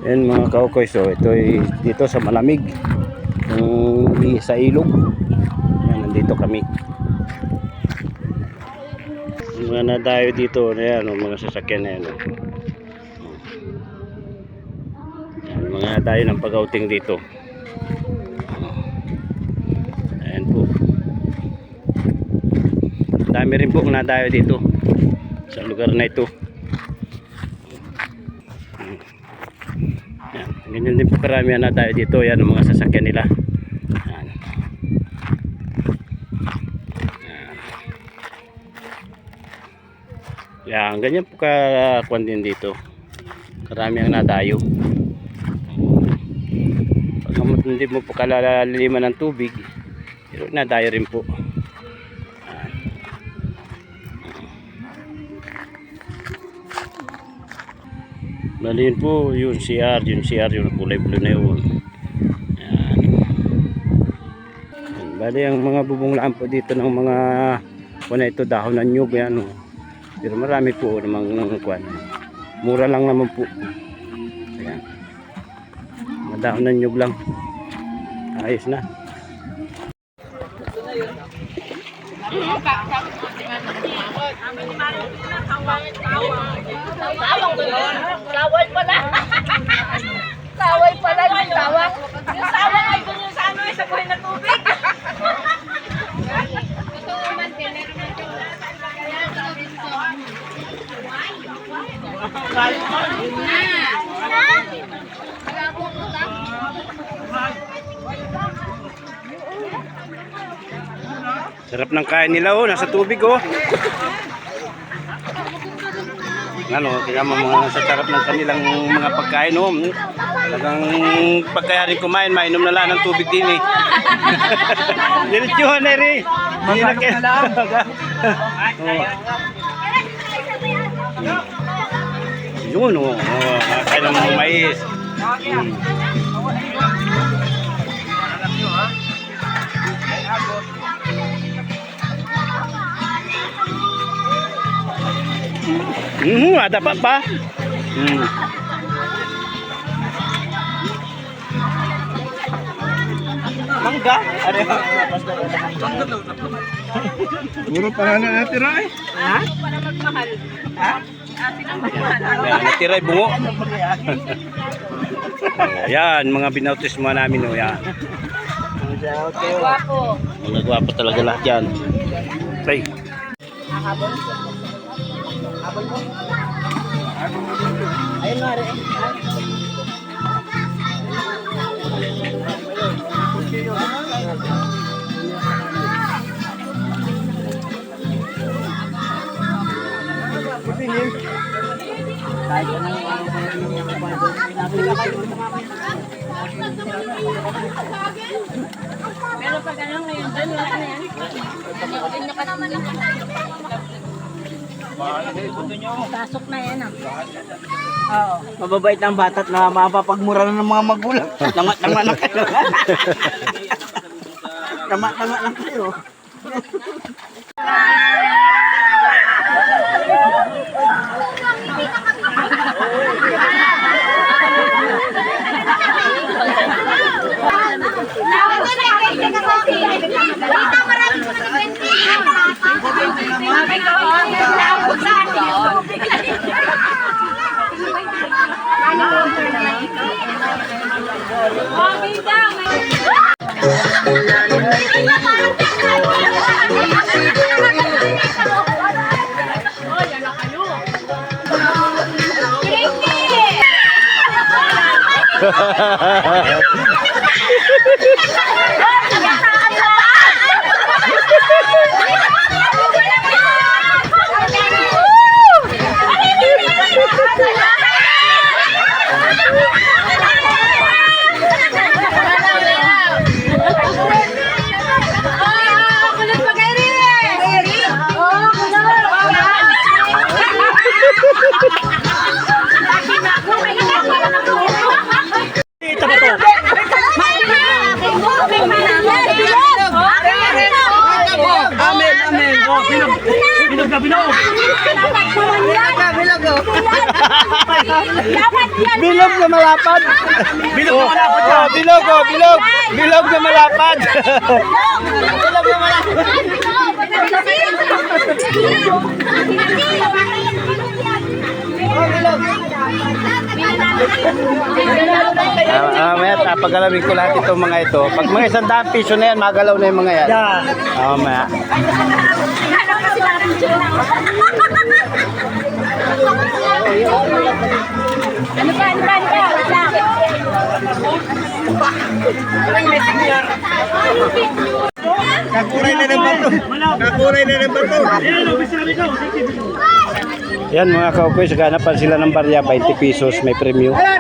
Yan mga kaukoy, so ito ay dito sa malamig sa ilog. Yan, nandito kami. Yung mga nadayo dito, yan, mga sasakyan na yan. Yan, mga nadayo ng pag-outing dito. Ayan po. Dami rin po nadayo dito sa lugar na ito. Yan, ganyan din po karamihan na tayo dito. Yan ang mga sasakyan nila. Yan. Yan, ganyan po kakuan din dito. Karami ang nadayo. Pag hindi mo po kalalaliman ng tubig, pero nadayo rin po. Bali yun po, yung CR yung kulay blue na yun. Yan. Bali ang mga bubunglaan po dito ng mga kuna ito, dahon ng nyug yan. Pero marami po namang kuan. Mura lang naman po. Ayan. Mga dahon ng nyug lang. Ayos na. Saway pala. Saway pala yung sawa. Yung sawa ay dun yung sa ano sa buhay na tubig. Sarap ng kain nila, nasa tubig ano, kaya mga sa sarap ng kanilang mga pagkain talagang pagkayarin kumain, mainom na lang ng tubig din diretsuhan na rin yun kain ng mga mais. Ada apa? Mangga? Ada. Puro pangalan natira eh. Ha? Para magmahal. Ha? Natira bungo. Yan, mga binautismo namin yan. Guwapo. Mga guwapo talaga lahat yan. Play. Ayun nga rin. Pero pag ano ngayon dyan, wala na yan. Pag-iulin nyo ka naman lang. Pasok na yan Oo. Mababait ng bata at na mapapagmura na ng mga magulang. Tama-tama lang kayo. Tama-tama lang kayo. Bilog na malapad. Bilog na malapad. Oh, bilog, oh, bilog. Bilog na malapad. Bilog na malapad. Maya, pagalawin ko lahat itong mga ito. Pag mga 100 piso na yan, magalaw na yung mga yan. Maya. Ano ba? Kakuray na ng bato. Kakuray na ng bato. Yan mga kaukoy, saganapan sila ng barya, 20 pesos, may premyo. Ayan,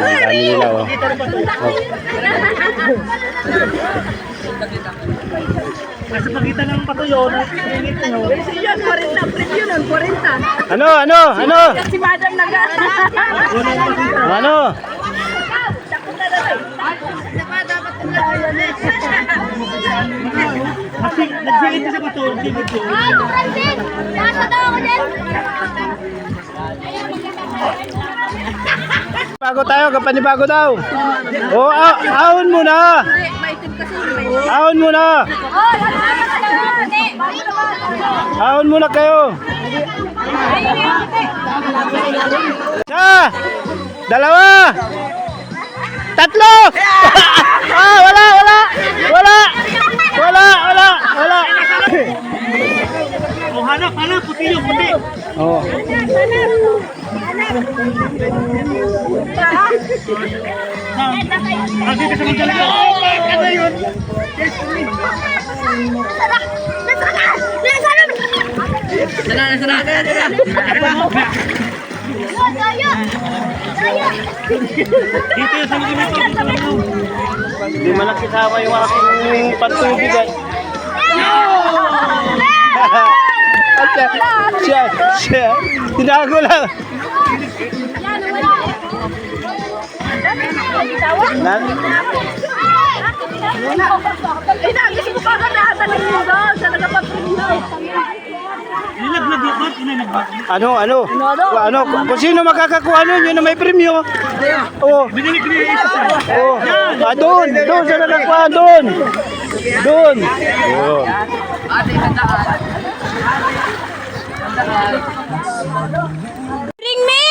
ang dami nila, oh. Nasa pagitan ng bato yun. Yan, 40. Preview nun, 40. Ano? Si Madam Ano? Nagsilit sa bato. Bago tayo, kapanibago daw. Oh, ahon muna. Ahon muna. Ahon muna kayo. Isa, dalawa, tatlo. Wala. Oh, hanap, puti yung puti. Oh. Kasi ka sa mga ano yun? Dito yung sa mga ito. Hindi man nakisama yung aking pantubig. Siya. Tinago lang. Gusto ko pa ka natatanong mo daw sa nagpapapinyo. Ano? Kung sino makakakuha nun, yun na may premyo. Oh. Binili ko yung isa sa. Oh. Doon sa nakakuha, doon. Oh. Bring me!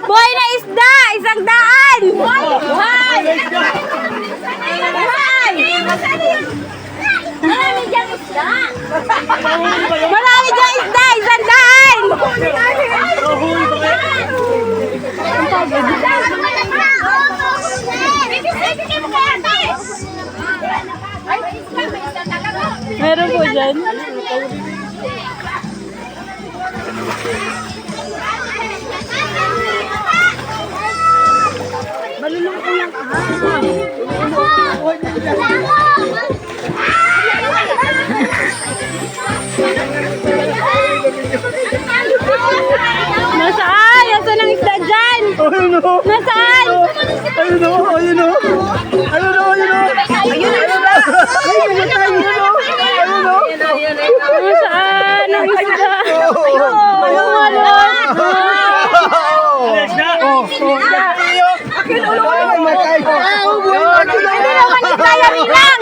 Boy na isda! 100! Boy! Marami diyang isda! Marami diyang isda! 100! Meron po dyan. Malulong ko lang Nasaan? Nasaan ang isda dyan? Nasaan? Ayun o. Nasaan ang isda? Hindi naman yung kaya nilang!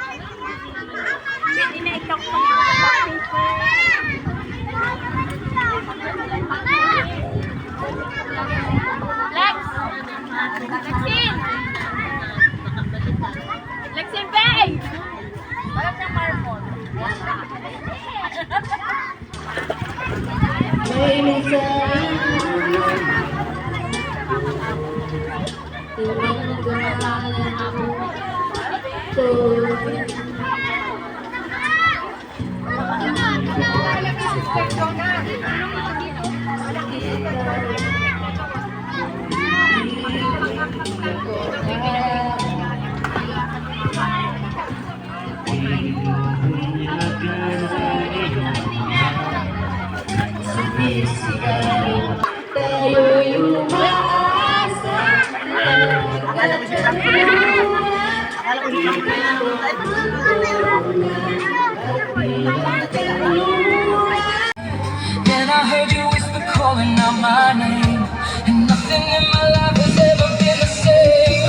Meron na! Lexin Bay! Walang na marmon. Then I heard you whisper calling out my name, and nothing in my life has ever been the same.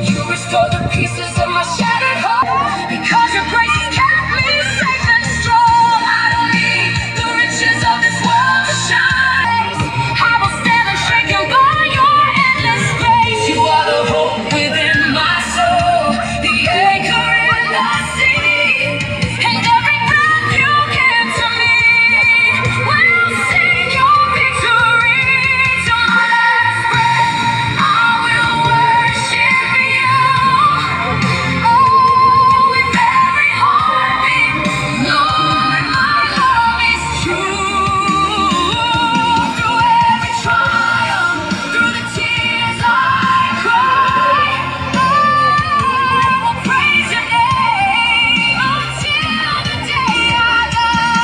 You restored the pieces of my shattered heart, because your grace has kept me safe and strong. I don't need the riches of this world to shine. I will stand unshaken by your endless grace. You are the hope within my soul, the anchor in the sea, and every breath you give to me will sing your victory. Till my last breath, I will worship you. Oh, with every heartbeat, Lord, my love is true. Through every trial, through the tears I cry, I will praise your name until the day I die.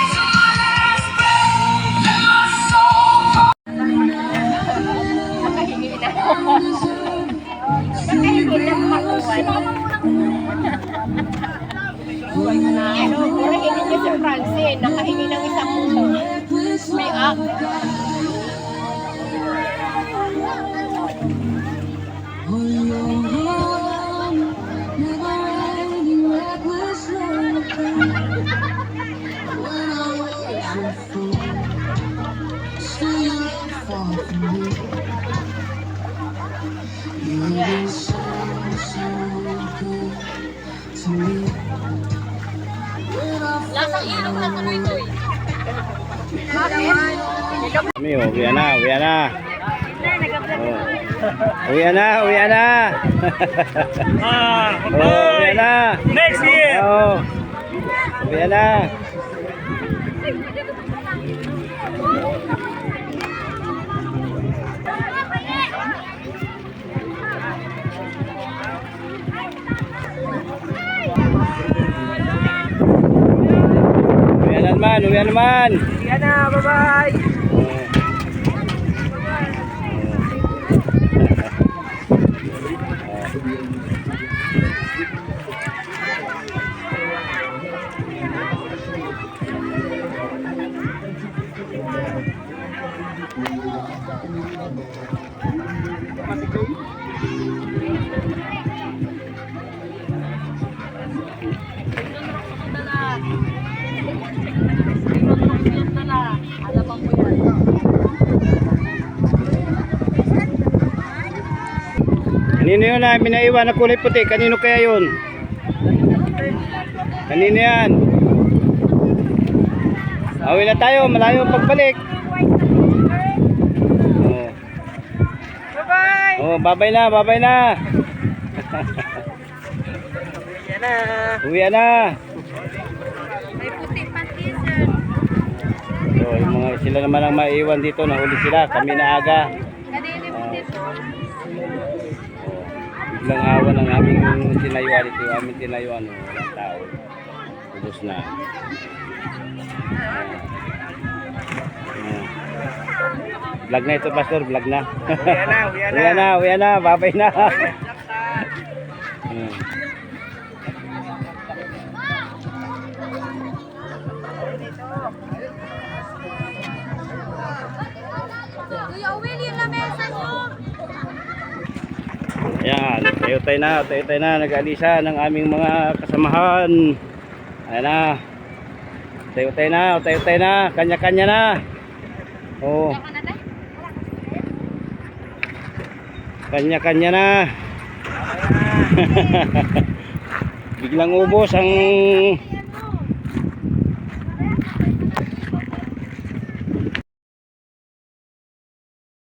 Till my last breath, let my soul Ano, purahin niyo si Francine, nakahingi ng isang may up. Lasang ilong na tuloy-tuloy. Kami, uwi na, uwi na. Uwi na, uwi na. Uwi na. Next year! Oo. Uwi na. Uwi na naman, uwi na naman. Yan na, bye-bye! Kanino yun na minaiwan na kulay puti? Kanino kaya yun? Kanino yan? Awi na tayo, malayo ang pagbalik. Oh. Bye-bye! Oh, babay na, babay na. Yan na! Uwi na. May puti pa t-shirt. So, yung mga sila naman ang maiwan dito, nahuli sila, kami na aga. Kanino yung puti to? Biglang awan ang aming tinayuan ito, yung aming tinayuan, walang tao. Ubus na. Vlog na ito, Pastor, vlog na. Uwi na, uwi na! Uwi na, uwi na, babay na. Kuya Willie, lamesa nyo! Ayan, tayo na, nag-alisa ng aming mga kasamahan. Ayan na. Tayo na, kanya-kanya na. Oh. Kanya-kanya na. Biglang ubos ang